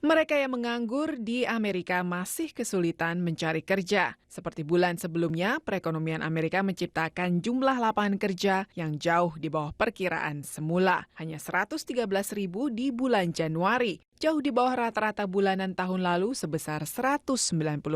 Mereka yang menganggur di Amerika masih kesulitan mencari kerja. Seperti bulan sebelumnya, perekonomian Amerika menciptakan jumlah lapangan kerja yang jauh di bawah perkiraan semula. Hanya 113.000 di bulan Januari, jauh di bawah rata-rata bulanan tahun lalu sebesar 194.000.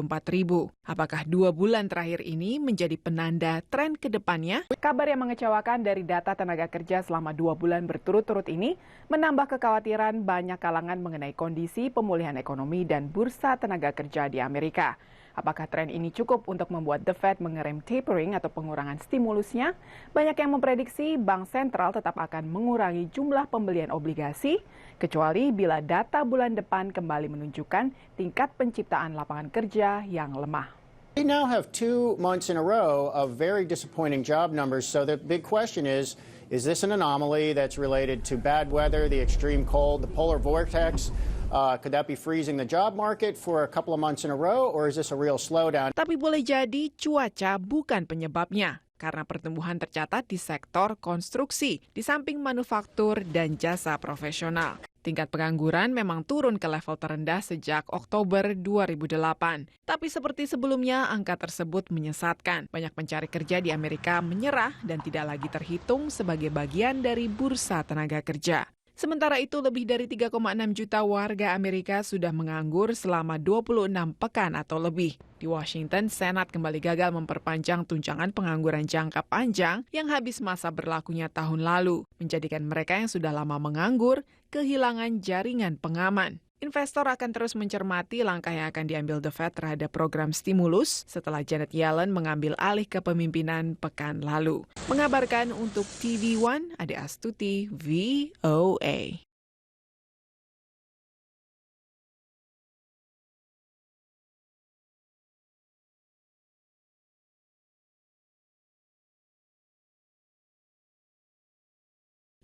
Apakah 2 bulan terakhir ini menjadi penanda tren ke depannya? Kabar yang mengecewakan dari data tenaga kerja selama 2 bulan berturut-turut ini menambah kekhawatiran banyak kalangan mengenai kondisi pemulihan ekonomi dan bursa tenaga kerja di Amerika. Apakah tren ini cukup untuk membuat The Fed mengerem tapering atau pengurangan stimulusnya? Banyak yang memprediksi Bank Sentral tetap akan mengurangi jumlah pembelian obligasi, kecuali bila data bulan depan kembali menunjukkan tingkat penciptaan lapangan kerja yang lemah. We now have 2 months in a row of very disappointing job numbers, so the big question is this an anomaly that's related to bad weather, the extreme cold, the polar vortex? Could that be freezing the job market for a couple of months in a row, or is this a real slowdown? Tapi boleh jadi cuaca bukan penyebabnya, karena pertumbuhan tercatat di sektor konstruksi, di samping manufaktur dan jasa profesional. Tingkat pengangguran memang turun ke level terendah sejak Oktober 2008. Tapi seperti sebelumnya, angka tersebut menyesatkan. Banyak pencari kerja di Amerika menyerah dan tidak lagi terhitung sebagai bagian dari bursa tenaga kerja. Sementara itu, lebih dari 3,6 juta warga Amerika sudah menganggur selama 26 pekan atau lebih. Di Washington, Senat kembali gagal memperpanjang tunjangan pengangguran jangka panjang yang habis masa berlakunya tahun lalu, menjadikan mereka yang sudah lama menganggur kehilangan jaringan pengaman. Investor akan terus mencermati langkah yang akan diambil The Fed terhadap program stimulus setelah Janet Yellen mengambil alih kepemimpinan pekan lalu. Mengabarkan untuk TV One, Ade Astuti, VOA.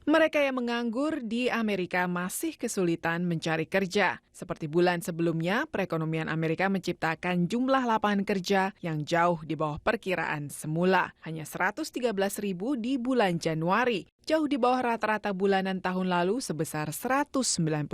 Mereka yang menganggur di Amerika masih kesulitan mencari kerja. Seperti bulan sebelumnya, perekonomian Amerika menciptakan jumlah lapangan kerja yang jauh di bawah perkiraan semula. Hanya 113.000 di bulan Januari, jauh di bawah rata-rata bulanan tahun lalu sebesar 194.000.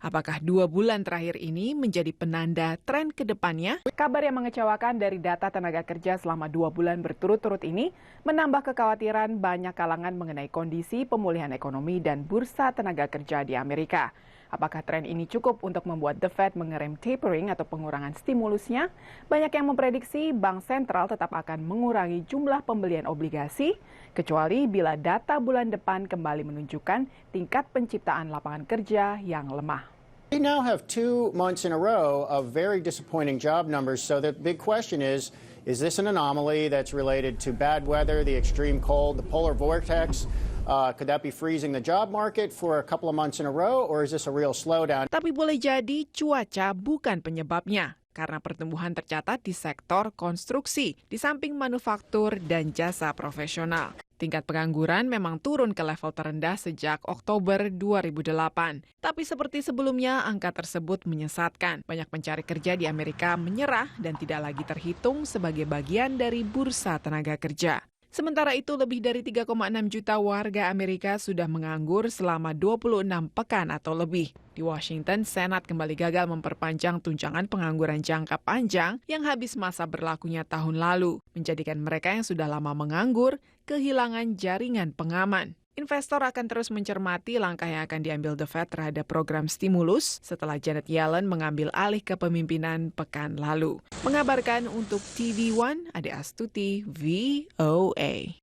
Apakah 2 bulan terakhir ini menjadi penanda tren ke depannya? Kabar yang mengecewakan dari data tenaga kerja selama 2 bulan berturut-turut ini menambah kekhawatiran banyak kalangan mengenai kondisi pemulihan ekonomi dan bursa tenaga kerja di Amerika. Apakah tren ini cukup untuk membuat The Fed mengerem tapering atau pengurangan stimulusnya? Banyak yang memprediksi Bank Sentral tetap akan mengurangi jumlah pembelian obligasi, kecuali bila data bulan depan kembali menunjukkan tingkat penciptaan lapangan kerja yang lemah. We now have 2 months in a row of very disappointing job numbers, so the big question is this an anomaly that's related to bad weather, the extreme cold, the polar vortex? Could that be freezing the job market for a couple of months in a row, or is this a real slowdown? Tapi boleh jadi cuaca bukan penyebabnya, karena pertumbuhan tercatat di sektor konstruksi, di samping manufaktur dan jasa profesional. Tingkat pengangguran memang turun ke level terendah sejak Oktober 2008. Tapi seperti sebelumnya, angka tersebut menyesatkan. Banyak pencari kerja di Amerika menyerah dan tidak lagi terhitung sebagai bagian dari bursa tenaga kerja. Sementara itu, lebih dari 3,6 juta warga Amerika sudah menganggur selama 26 pekan atau lebih. Di Washington, Senat kembali gagal memperpanjang tunjangan pengangguran jangka panjang yang habis masa berlakunya tahun lalu, menjadikan mereka yang sudah lama menganggur kehilangan jaringan pengaman. Investor akan terus mencermati langkah yang akan diambil The Fed terhadap program stimulus setelah Janet Yellen mengambil alih kepemimpinan pekan lalu. Mengabarkan untuk TV One, Ade Astuti, VOA.